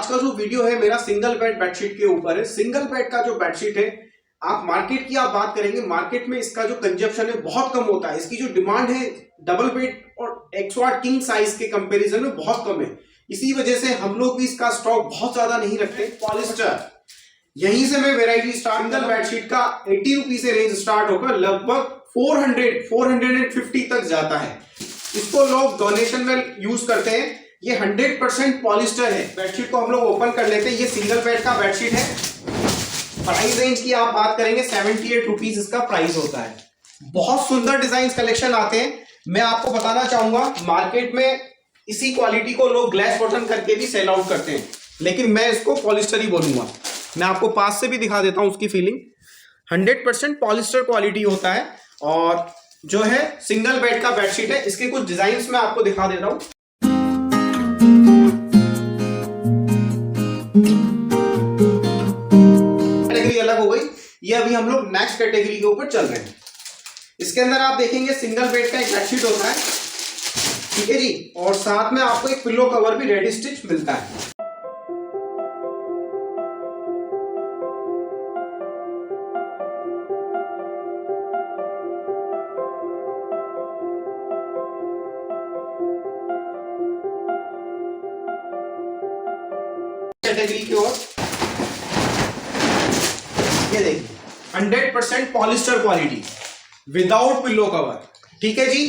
आज का जो वीडियो है मेरा सिंगल बेड बेडशीट के ऊपर है। सिंगल बेड का जो बेडशीट है, आप मार्केट की आप बात करेंगे, मार्केट में इसका जो कंजप्शन है बहुत कम होता है। इसकी जो डिमांड है डबल बेड और 108 किंग साइज के कंपैरिजन में बहुत कम है। इसी वजह से हम लोग भी इसका स्टॉक बहुत ज्यादा नहीं रखते। पॉलिस्टर, यहीं से मैं वेराइटी स्टार्ट, सिंगल बेडशीट का 80 रुपीज से रेंज स्टार्ट होकर लगभग 450 तक जाता है। इसको लोग डोनेशन में यूज करते हैं। ये 100% पॉलिस्टर है। बेडशीट को हम लोग ओपन कर लेते हैं। ये सिंगल बेड का बेडशीट है। प्राइस रेंज की आप बात करेंगे 78 रुपीज इसका प्राइस होता है। बहुत सुंदर डिजाइन कलेक्शन आते हैं। मैं आपको बताना चाहूंगा, मार्केट में इसी क्वालिटी को लोग ग्लास बॉटम करके भी सेल आउट करते हैं, लेकिन मैं इसको पॉलिस्टर ही बोलूंगा। मैं आपको पास से भी दिखा देता हूं उसकी फीलिंग। 100% पॉलिस्टर क्वालिटी होता है। और जो है सिंगल बेड का बेडशीट है, इसके कुछ डिजाइन मैं आपको दिखा देता हूं। कैटेगरी अलग हो गई। ये अभी हम लोग नेक्स्ट कैटेगरी के ऊपर चल रहे हैं। इसके अंदर आप देखेंगे सिंगल बेड का एक बेडशीट होता है, ठीक है जी, और साथ में आपको एक पिलो कवर भी रेडी स्टिच मिलता है। कैटेगरी की ओर ये देखिए 100% polyester quality without pillow cover, ठीक है जी।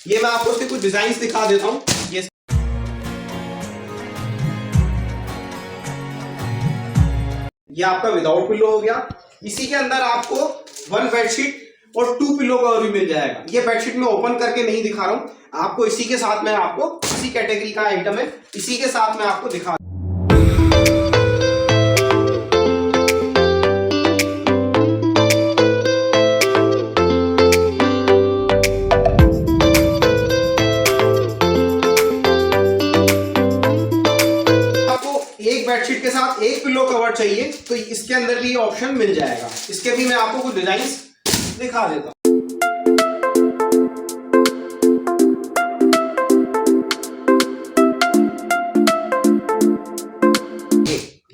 ये मैं आपको इसके कुछ डिजाइन दिखा देता हूं। ये आपका विदाउट पिलो हो गया। इसी के अंदर आपको 1 बेडशीट और 2 पिलो कवर भी मिल जाएगा। ये बेडशीट मैं ओपन करके नहीं दिखा रहा हूं आपको, इसी के साथ मैं आपको, इसी कैटेगरी का आइटम है, इसी के साथ मैं आपको दिखा। एक बेडशीट के साथ एक पिलो कवर चाहिए तो इसके अंदर भी ऑप्शन मिल जाएगा। इसके भी मैं आपको कुछ डिजाइन दिखा देता हूं।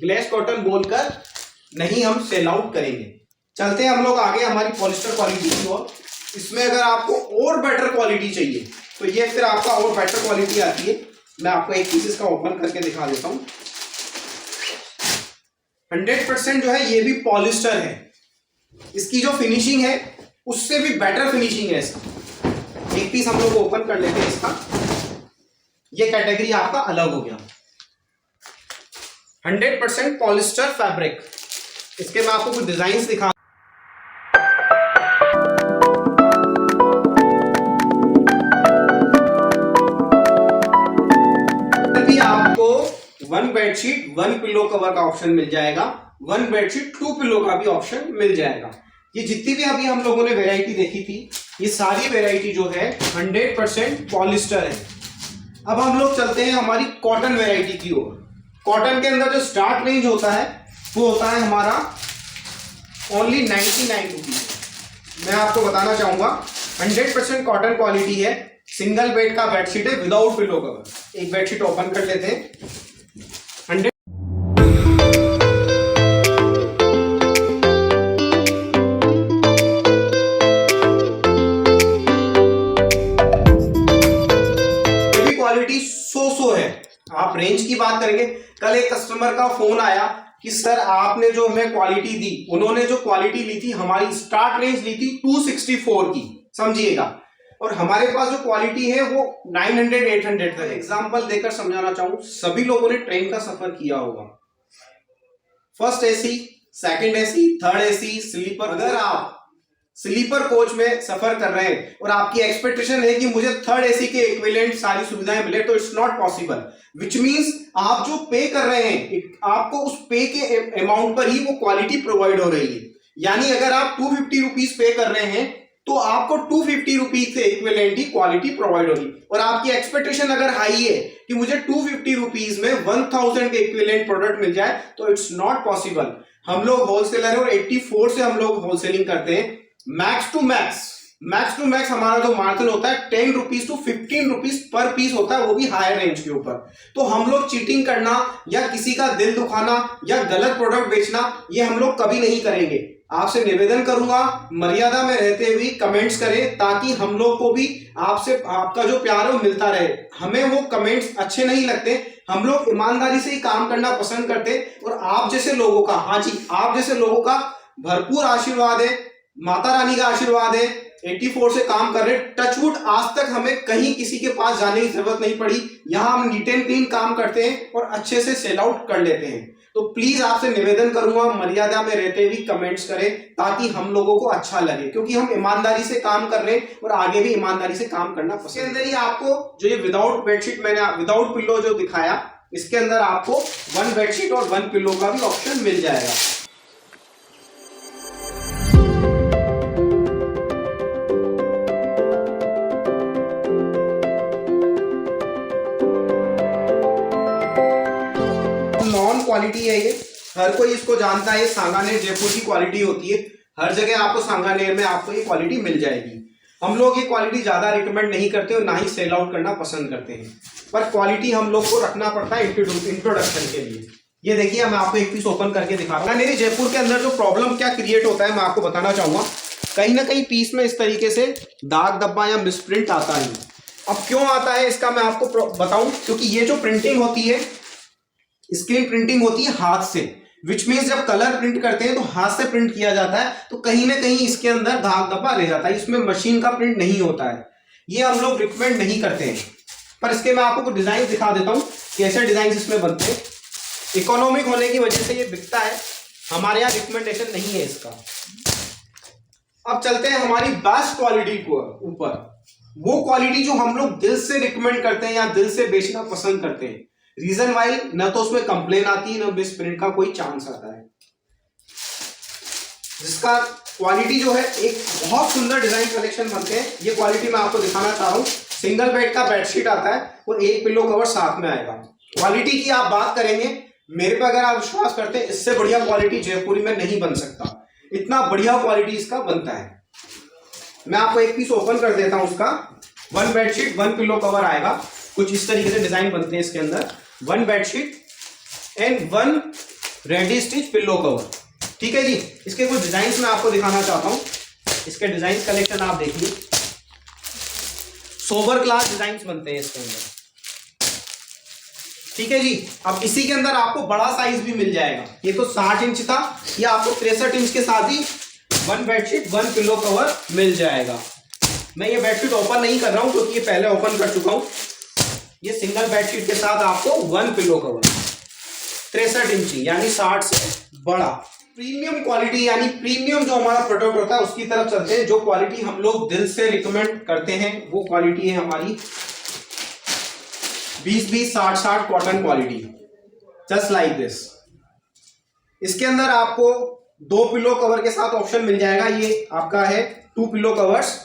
ग्लेस कॉटन बोलकर नहीं हम सेल आउट करेंगे। चलते हैं हम लोग आगे हमारी पॉलिस्टर क्वालिटी की ओर। इसमें अगर आपको और बेटर क्वालिटी चाहिए तो ये फिर आपका और बेटर क्वालिटी आती है। मैं आपको एक पीस इसका ओपन करके दिखा देता हूं। 100% जो है ये भी पॉलिस्टर है। इसकी जो फिनिशिंग है उससे भी बेटर फिनिशिंग है इसका। एक पीस हम लोग ओपन कर लेते हैं इसका। ये कैटेगरी आपका अलग हो गया। 100% पॉलिस्टर फैब्रिक। इसके मैं आपको कुछ डिजाइन दिखा। भी आपको 1 बेडशीट 1 पिलो कवर का ऑप्शन मिल जाएगा। 1 बेडशीट 2 पिलो का भी ऑप्शन मिल जाएगा। ये जितनी भी अभी हम लोगों ने वैरायटी देखी थी, ये सारी वैरायटी जो है 100% पॉलिस्टर है। अब हम लोग चलते हैं हमारी कॉटन वैरायटी की ओर। कॉटन के अंदर जो स्टार्ट रेंज होता है वो होता है हमारा ओनली 99 रुपीज। मैं आपको बताना चाहूंगा 100% कॉटन क्वालिटी है। सिंगल बेड का बेडशीट है विदाउट पिलो कवर। एक बेडशीट ओपन कर लेते हैं। 100 क्वालिटी सो है। आप रेंज की बात करेंगे, कल एक कस्टमर का फोन आया कि सर आपने जो हमें क्वालिटी दी, उन्होंने जो क्वालिटी ली थी हमारी स्टार्ट रेंज ली थी 264 की, समझिएगा, और हमारे पास जो क्वालिटी है वो 900 800 का। एग्जांपल देकर समझाना चाहूं, सभी लोगों ने ट्रेन का सफर किया होगा। First AC, second AC, third AC, sleeper. अगर आप स्लीपर कोच में सफर कर रहे हैं और आपकी एक्सपेक्टेशन है कि मुझे थर्ड एसी के इक्विवेलेंट सारी सुविधाएं मिले, तो it's not possible. Which means आप जो पे कर रहे हैं आपको उस पे के अमाउंट पर ही वो क्वालिटी प्रोवाइड हो रही है। यानी अगर आप 250 रुपीज पे कर रहे हैं तो आपको 250 रुपीज से इक्विवेलेंट ही क्वालिटी प्रोवाइड होगी। और आपकी एक्सपेक्टेशन अगर हाई है कि मुझे 250 रुपीज में 1000 के इक्विवेलेंट प्रोडक्ट मिल जाए, तो इट्स नॉट पॉसिबल। हम लोग होलसेलर है और 84 से हम लोग होलसेलिंग करते हैं। Max to max max to max हमारा जो मार्जिन होता है 10 rupees to 15 rupees per piece होता है, वो भी हायर रेंज के ऊपर। तो हम लोग चीटिंग करना या किसी का दिल दुखाना या गलत प्रोडक्ट बेचना ये हम लोग कभी नहीं करेंगे। आपसे निवेदन करूंगा मर्यादा में रहते हुए कमेंट्स करें, ताकि हम लोग को भी आपसे आपका जो प्यार है वो मिलता रहे। हमें वो कमेंट्स अच्छे नहीं लगते, हम लोग ईमानदारी से ही काम करना पसंद करते। और आप जैसे लोगों का, हाँ जी, आप जैसे लोगों का भरपूर आशीर्वाद है, माता रानी का आशीर्वाद है, 84 से काम कर रहे। टचवुड आज तक हमें कहीं किसी के पास जाने की जरूरत नहीं पड़ी। यहाँ हम नीट एंड क्लीन काम करते हैं और अच्छे से सेल आउट कर लेते हैं। तो प्लीज आपसे निवेदन करूंगा मर्यादा में रहते हुए कमेंट्स करें, ताकि हम लोगों को अच्छा लगे, क्योंकि हम ईमानदारी से काम कर रहे हैं और आगे भी ईमानदारी से काम करना पसंद। इसके अंदर ही आपको जो ये विदाउट बेडशीट मैंने विदाउट पिल्लो जो दिखाया, इसके अंदर आपको 1 बेडशीट और 1 पिल्लो का भी ऑप्शन मिल जाएगा। नॉन क्वालिटी है ये, हर कोई इसको जानता है। सांगानेर जयपुर की क्वालिटी होती है, हर जगह आपको सांगानेर में आपको ये क्वालिटी मिल जाएगी। हम लोग ये क्वालिटी ज्यादा रिकमेंड नहीं करते और ना ही सेल आउट करना पसंद करते हैं, पर क्वालिटी हम लोग को रखना पड़ता है इंट्रोडक्शन के लिए। ये देखिए, मैं आपको एक पीस ओपन करके दिखा रहा हूँ। मेरी जयपुर के अंदर जो प्रॉब्लम क्या क्रिएट होता है मैं आपको बताना चाहूंगा। कहीं ना कहीं पीस में इस तरीके से दाग धब्बा या मिसप्रिंट आता है। अब क्यों आता है इसका मैं आपको बताऊं, क्योंकि ये जो प्रिंटिंग होती है, स्क्रीन प्रिंटिंग होती है हाथ से, विच मीन्स जब कलर प्रिंट करते हैं तो हाथ से प्रिंट किया जाता है, तो कहीं ना कहीं इसके अंदर दाग धब्बा रह जाता है, इसमें मशीन का प्रिंट नहीं होता है। ये हम लोग रिकमेंड नहीं करते हैं। पर इसके मैं आपको कुछ डिजाइन दिखा देता हूँ, कैसे डिजाइन इसमें बनते हैं। इकोनॉमिक होने की वजह से ये बिकता है, हमारे यहाँ रिकमेंडेशन नहीं है इसका। अब चलते हैं हमारी बेस्ट क्वालिटी को ऊपर, वो क्वालिटी जो हम लोग दिल से रिकमेंड करते हैं या दिल से बेचना पसंद करते हैं। रीजन वाई न तो उसमें कंप्लेन आती है, न मिस प्रिंट का कोई चांस आता है। जिसका क्वालिटी जो है, एक बहुत सुंदर डिजाइन कलेक्शन बनते हैं। ये क्वालिटी मैं आपको दिखाना चाह रहा हूँ। सिंगल बेड का बेडशीट आता है और 1 पिल्लो कवर साथ में आएगा। क्वालिटी की आप बात करेंगे, मेरे पे अगर आप विश्वास करते हैं, इससे बढ़िया क्वालिटी जयपुरी में नहीं बन सकता। इतना बढ़िया क्वालिटी इसका बनता है। मैं आपको एक पीस ओपन कर देता हूं उसका। 1 बेडशीट 1 पिल्लो कवर आएगा, कुछ इस तरीके से डिजाइन बनते हैं इसके अंदर। 1 bedsheet and 1 ready stitch pillow cover, ठीक है जी। इसके कुछ डिजाइन मैं आपको दिखाना चाहता हूं। इसके डिजाइन कलेक्शन आप देखिए, सोबर क्लास डिजाइन बनते हैं इसके अंदर, ठीक है जी। अब इसी के अंदर आपको बड़ा साइज भी मिल जाएगा। ये तो 60 इंच था, ये आपको 63 इंच के साथ ही 1 बेडशीट 1 पिल्लो कवर मिल जाएगा। मैं ये बेडशीट ओपन नहीं कर रहा हूं, क्योंकि ये पहले ओपन कर चुका हूं। ये सिंगल बेडशीट के साथ आपको 1 पिल्लो कवर 63 इंची यानी 60 से बड़ा। प्रीमियम क्वालिटी यानी प्रीमियम जो हमारा प्रोडक्ट होता है उसकी तरफ चलते हैं। जो क्वालिटी हम लोग दिल से रिकमेंड करते हैं वो क्वालिटी है हमारी 20-20 60-60 cotton quality, just like this. इसके अंदर आपको 2 पिल्लो कवर के साथ ऑप्शन मिल जाएगा। ये आपका है 2 पिल्लो कवर्स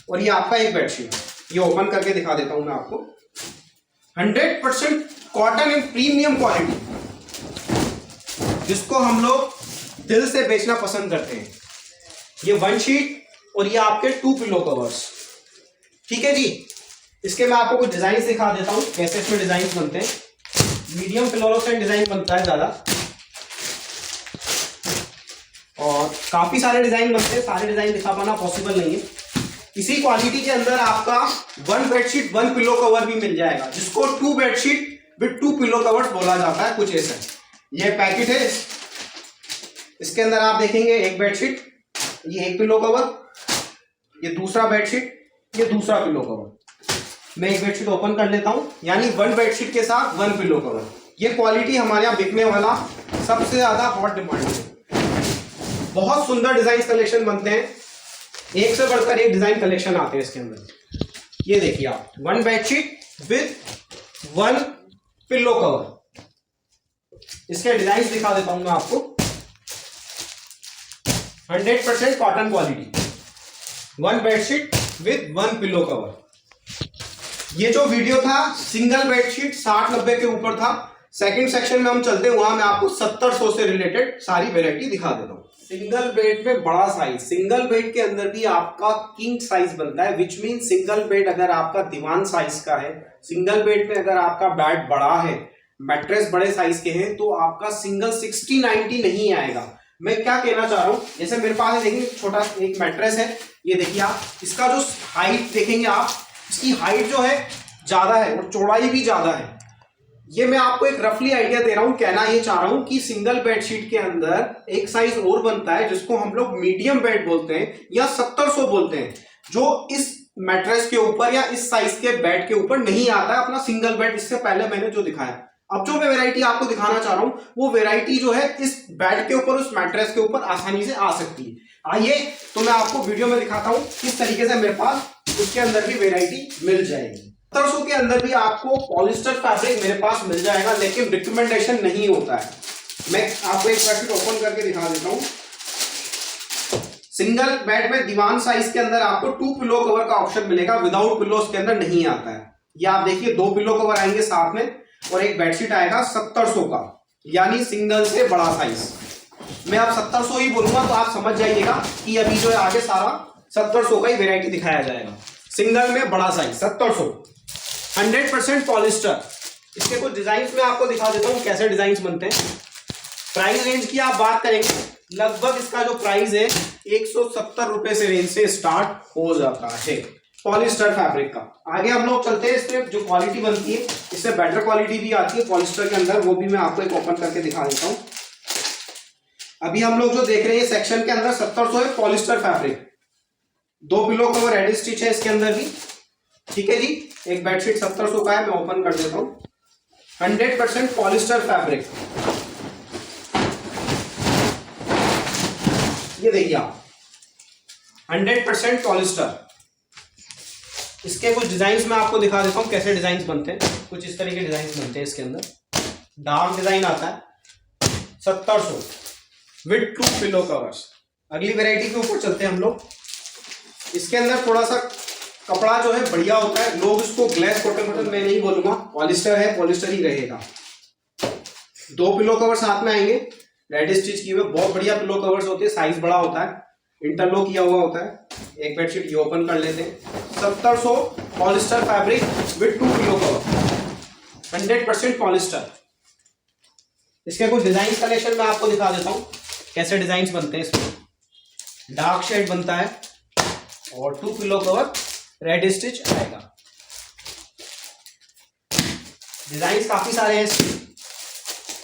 और ये आपका एक बेडशीट। ये ओपन करके दिखा देता हूं मैं आपको। 100% कॉटन एंड प्रीमियम क्वालिटी, जिसको हम लोग दिल से बेचना पसंद करते हैं। ये 1 शीट और ये आपके 2 पिल्लो कवर्स, ठीक है जी। इसके मैं आपको कुछ डिजाइन दिखा देता हूं, कैसे इसमें डिजाइन बनते हैं। मीडियम फ्लोरोसेंट डिजाइन बनता है ज्यादा, और काफी सारे डिजाइन बनते हैं। सारे डिजाइन दिखा पाना पॉसिबल नहीं है। इसी क्वालिटी के अंदर आपका 1 बेडशीट 1 पिल्लो कवर भी मिल जाएगा, जिसको 2 बेडशीट विद 2 पिल्लो कवर बोला जाता है, कुछ ऐसा। ये पैकेट है, इसके अंदर आप देखेंगे 1 बेडशीट, ये 1 पिल्लो कवर, ये दूसरा बेडशीट, ये दूसरा पिल्लो कवर। मैं एक बेडशीट ओपन कर लेता हूं, यानी 1 बेडशीट के साथ 1 पिल्लो कवर। ये क्वालिटी हमारे यहाँ बिकने वाला सबसे ज्यादा हॉट डिमांड है। बहुत सुंदर डिजाइन कलेक्शन बनते हैं, एक से बढ़कर एक डिजाइन कलेक्शन आते हैं इसके अंदर। ये देखिए आप, 1 बेडशीट विद 1 पिल्लो कवर। इसके डिजाइन दिखा देता हूं मैं आपको। 100% cotton quality, 1 bedsheet with 1 pillow cover. ये जो वीडियो था सिंगल बेडशीट 60-90 के ऊपर था। सेकंड सेक्शन में हम चलते हैं, वहां मैं आपको 70-100 से रिलेटेड सारी वेरायटी दिखा देता हूं। सिंगल बेड में बड़ा साइज, सिंगल बेड के अंदर भी आपका किंग साइज बनता है, विच मीन सिंगल बेड अगर आपका दीवान साइज का है, सिंगल बेड में अगर आपका बेड बड़ा है, मैट्रेस बड़े साइज के हैं, तो आपका सिंगल 60-90 नहीं आएगा। मैं क्या कहना चाह रहा हूं, जैसे मेरे पास देखिए छोटा एक मैट्रेस है, ये देखिए आप, इसका जो हाइट देखेंगे आप, इसकी हाइट जो है ज्यादा है और चौड़ाई भी ज्यादा है। ये मैं आपको एक रफली आइडिया दे रहा हूं, कहना ये चाह रहा हूं कि सिंगल बेडशीट के अंदर एक साइज और बनता है जिसको हम लोग मीडियम बेड बोलते हैं या 1700 बोलते हैं, जो इस मैट्रेस के ऊपर या इस साइज के बेड के ऊपर नहीं आता है अपना सिंगल बेड। इससे पहले मैंने जो दिखाया, अब जो मैं वेराइटी आपको दिखाना चाह रहा हूं वो वेराइटी जो है इस बेड के ऊपर, उस मैट्रेस के ऊपर आसानी से आ सकती है। आइए तो मैं आपको वीडियो में दिखाता हूं किस तरीके से मेरे पास उसके अंदर भी वेराइटी मिल जाएगी। 1700 के अंदर भी आपको पॉलिस्टर फैब्रिक मेरे पास मिल जाएगा, लेकिन रिकमेंडेशन नहीं होता है। मैं आपको एक बेडशीट ओपन करके दिखा देता हूं। सिंगल बेड में दीवान साइज के अंदर आपको 2 पिलो कवर का ऑप्शन मिलेगा, विदाउट पिलोस के अंदर नहीं आता है। ये आप देखिए 2 पिलो कवर आएंगे साथ में और एक बेडशीट आएगा 1700 का, यानी सिंगल से बड़ा साइज। मैं आप 1700 ही बोलूंगा तो आप समझ जाइएगा कि अभी जो है आगे सारा 1700 का ही वेराइटी दिखाया जाएगा। सिंगल में बड़ा साइज 1700, 100% पॉलिस्टर। इसके कुछ डिजाइन में आपको दिखा देता हूं कैसे डिजाइन बनते हैं। प्राइस रेंज की आप बात करेंगे, लगभग इसका जो प्राइस है 170 रुपए से रेंज से स्टार्ट हो जाता है पॉलिस्टर फैब्रिक का। आगे हम लोग चलते हैं, इसमें जो क्वालिटी बनती है इससे बेटर क्वालिटी भी आती है पॉलिस्टर के अंदर, वो भी मैं आपको एक ओपन करके दिखा देता हूं। अभी हम लोग जो देख रहे हैं सेक्शन के अंदर 1700 है polyester fabric, 2 pillow cover ready stitch है इसके अंदर भी, ठीक है जी। एक बेडशीट 1700 का है, मैं ओपन कर देता हूं। 100% पॉलिस्टर फैब्रिक, ये देखिए आप 100% पॉलिस्टर। इसके कुछ डिजाइन मैं आपको दिखा देता हूं कैसे डिजाइन बनते हैं। कुछ इस तरह के डिजाइन बनते हैं इसके अंदर, डार्क डिजाइन आता है 1700 विद 2 पिलो कवर्स। अगली वैरायटी के ऊपर चलते हैं हम लोग। इसके अंदर थोड़ा सा कपड़ा जो है बढ़िया होता है, लोग इसको ग्लेस कॉटन मैं नहीं बोलूंगा, पॉलिस्टर है, पॉलिस्टर ही रहेगा। 2 पिलो कवर साथ में आएंगे, रेडी स्टिच किए हुए, बहुत बढ़िया पिलो कवर्स होते हैं, साइज बड़ा होता है, इंटरलॉक किया हुआ होता है। एक बेडशीट ये ओपन कर लेते हैं। 1700 polyester fabric with 2 pillow cover, 100% polyester. इसके कुछ डिजाइन कलेक्शन में आपको दिखा देता हूं कैसे डिजाइन बनते हैं। इसमें डार्क शेड बनता है और 2 पिलो कवर रेड स्टिच आएगा। डिजाइन काफी सारे हैं,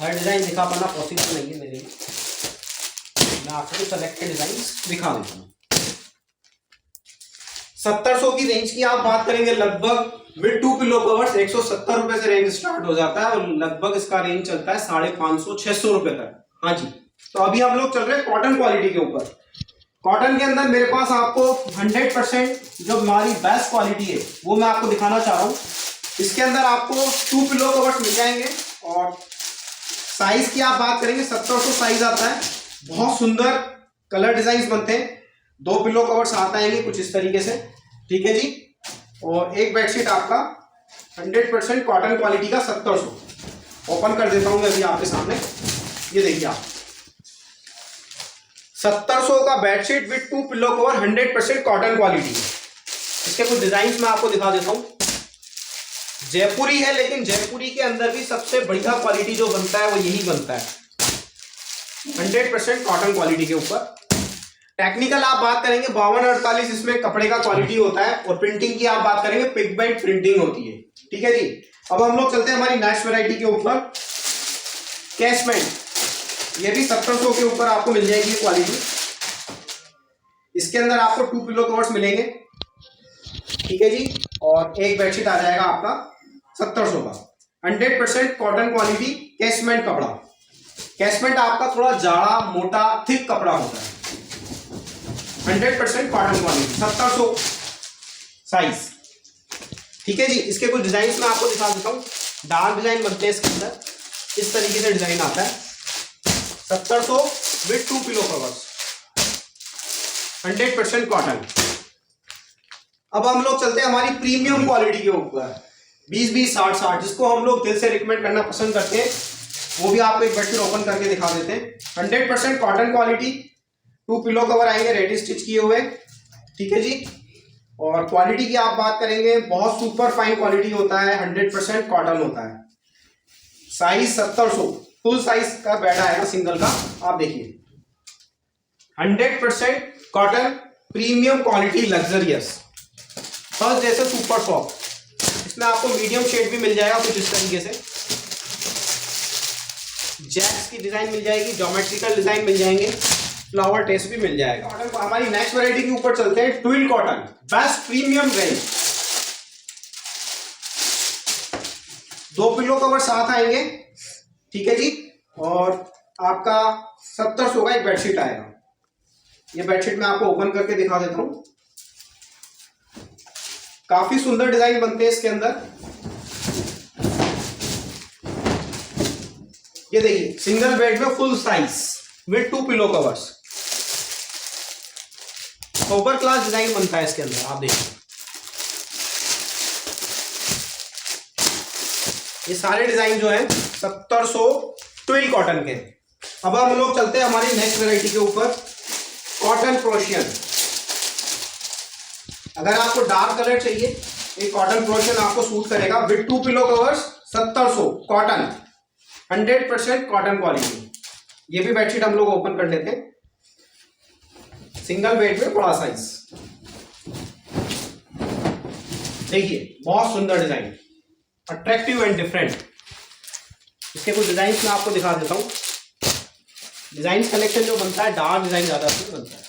हर डिजाइन दिखा पाना पॉसिबल नहीं है मेरे लिए, मैं आपको सेलेक्टेड डिजाइन दिखा देता हूं। 1700 की रेंज की आप बात करेंगे, लगभग विद 2 पिलो कवर्स 170 रुपए से रेंज स्टार्ट हो जाता है और लगभग इसका रेंज चलता है 550-600 रुपए तक। हाँ जी, तो अभी हम लोग चल रहे हैं कॉटन क्वालिटी के ऊपर। कॉटन के अंदर मेरे पास आपको 100% जो हमारी बेस्ट क्वालिटी है वो मैं आपको दिखाना चाह रहा हूँ। इसके अंदर आपको 2 पिलो कवर्स मिल जाएंगे और साइज की आप बात करेंगे 1700 साइज आता है, बहुत सुंदर कलर डिजाइन बनते हैं। 2 पिलो कवर्स आते आएंगे कुछ इस तरीके से, ठीक है जी। और एक बेडशीट आपका 100% कॉटन क्वालिटी का 1700 ओपन कर देता हूं मैं अभी आपके सामने। ये देखिए आप 1700 का bedsheet with 2 pillow cover, 100% cotton quality. इसके कुछ डिजाइन मैं आपको दिखा देता हूं। जयपुरी है, लेकिन जयपुरी के अंदर भी सबसे बढ़िया क्वालिटी जो बनता है वो यही बनता है, 100% कॉटन क्वालिटी के ऊपर। टेक्निकल आप बात करेंगे 52-48 इसमें कपड़े का क्वालिटी होता है और प्रिंटिंग की आप बात करेंगे पिगमेंट प्रिंटिंग होती है, ठीक है जी। अब हम लोग चलते हैं हमारी नेक्स्ट वैरायटी के ऊपर, कैशमेंट। ये भी 1700 के ऊपर आपको मिल जाएगी क्वालिटी। इसके अंदर आपको 2 पिलो कवर्स मिलेंगे, ठीक है जी, और एक बेडशीट आ जाएगा आपका 1700 का, 100% कॉटन क्वालिटी कैशमेंट कपड़ा। कैशमेंट आपका थोड़ा जाड़ा मोटा थिक कपड़ा होता है, 100% कॉटन क्वालिटी, 1700 साइज, ठीक है जी। इसके कुछ डिजाइन मैं आपको दिखा देता हूँ। डार्क डिजाइन बनते हैं इसके अंदर, इस तरीके से डिजाइन आता है। 1700 विद 2 पिलो कवर्स, 100% कॉटन। अब हम लोग चलते हैं हमारी प्रीमियम क्वालिटी के ऊपर, 20-20, 60-60, जिसको हम लोग दिल से रिकमेंड करना पसंद करते हैं, वो भी आपको एक बेडशीट ओपन करके दिखा देते हैं। 100% कॉटन क्वालिटी, 2 पिलो कवर आएंगे रेडी स्टिच किए हुए, ठीक है जी। और क्वालिटी की आप बात करेंगे, बहुत सुपर फाइन क्वालिटी होता है, 100% कॉटन होता है। साइज 1700 फुल साइज का बेड आएगा सिंगल का, आप देखिए 100% cotton, premium quality, luxurious, first जैसे सुपर सॉफ्ट। इसमें आपको मीडियम शेड भी मिल जाएगा कुछ इस तरीके से, जैक्स की डिजाइन मिल जाएगी, ज्योमेट्रिकल डिजाइन मिल जाएंगे, फ्लावर टेस्ट भी मिल जाएगा। कॉटन हमारी नेक्स्ट वैरायटी के ऊपर चलते हैं, twill cotton, best premium range. 2 pillow cover साथ आएंगे, ठीक है जी। और आपका 1700 का एक बेडशीट आएगा। ये बेडशीट मैं आपको ओपन करके दिखा देता हूं, काफी सुंदर डिजाइन बनते हैं इसके अंदर। ये देखिए सिंगल बेड में full size with 2 pillow covers, super class design बनता है इसके अंदर, आप देखिए ये सारे डिजाइन जो है 1700 ट्विल कॉटन के। अब हम लोग चलते हैं हमारी नेक्स्ट वैरायटी के ऊपर, कॉटन प्रोशियन। अगर आपको डार्क कलर चाहिए, ये कॉटन प्रोशियन आपको सूट करेगा with 2 pillow covers, 1700 cotton, 100% cotton quality. ये भी बेडशीट हम लोग ओपन कर लेते हैं, सिंगल बेड में बड़ा साइज, देखिए बहुत सुंदर डिजाइन, अट्रैक्टिव एंड डिफरेंट। इसके कुछ डिजाइन मैं आपको दिखा देता हूं। डिजाइन कलेक्शन जो बनता है डार्क डिजाइन ज्यादा बनता है,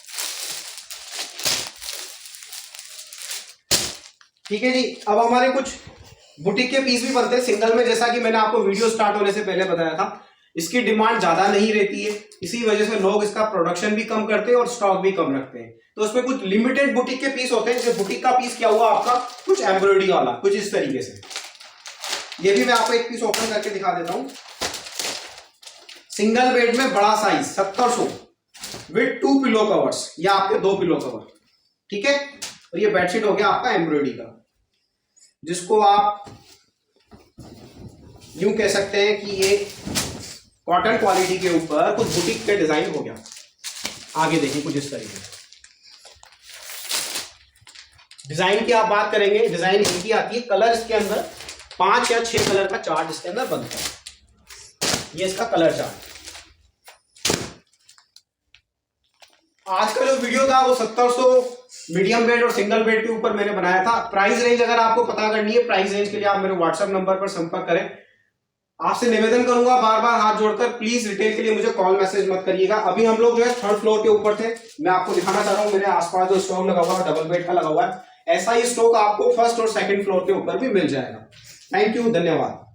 ठीक है जी। अब हमारे कुछ बुटीक के पीस भी बनते हैं सिंगल में, जैसा कि मैंने आपको वीडियो स्टार्ट होने से पहले बताया था। इसकी डिमांड ज्यादा नहीं रहती है, इसी वजह से लोग इसका प्रोडक्शन भी कम करते हैं और स्टॉक भी कम रखते हैं। तो उसमें कुछ लिमिटेड बुटीक के पीस होते हैं। जैसे बुटीक का पीस क्या हुआ आपका, कुछ एम्ब्रॉयडरी वाला, कुछ इस तरीके से। ये भी मैं आपको एक पीस ओपन करके दिखा देता हूं, सिंगल बेड में बड़ा साइज 1700 विद 2 पिलो कवर्स, या आपके 2 पिलो कवर, ठीक है। और ये बेडशीट हो गया आपका एम्ब्रॉयडरी का, जिसको आप यूं कह सकते हैं कि ये कॉटन क्वालिटी के ऊपर कुछ बुटीक के डिजाइन हो गया। आगे देखिए कुछ इस तरीके से डिजाइन की आप बात करेंगे, डिजाइन इनकी आती है, कलर इसके अंदर 5 या 6 कलर का चार्ट इसके अंदर बनता है। ये इसका कलर चार्ट। आज का जो वीडियो था वो 1700 मीडियम बेड और सिंगल बेड के ऊपर मैंने बनाया था। प्राइस रेंज अगर आपको पता करनी है, प्राइस रेंज के लिए आप मेरे व्हाट्सएप नंबर पर संपर्क करें। आपसे निवेदन करूंगा बार बार हाथ जोड़कर, प्लीज रिटेल के लिए मुझे कॉल मैसेज मत करिएगा। अभी हम लोग जो है 3rd फ्लोर के ऊपर थे। मैं आपको दिखाना चाह रहा हूं मेरे आसपास जो स्टॉक लगा हुआ है डबल बेड का लगा हुआ है, ऐसा ही स्टॉक आपको 1st और 2nd फ्लोर के ऊपर भी मिल जाएगा। थैंक यू, धन्यवाद।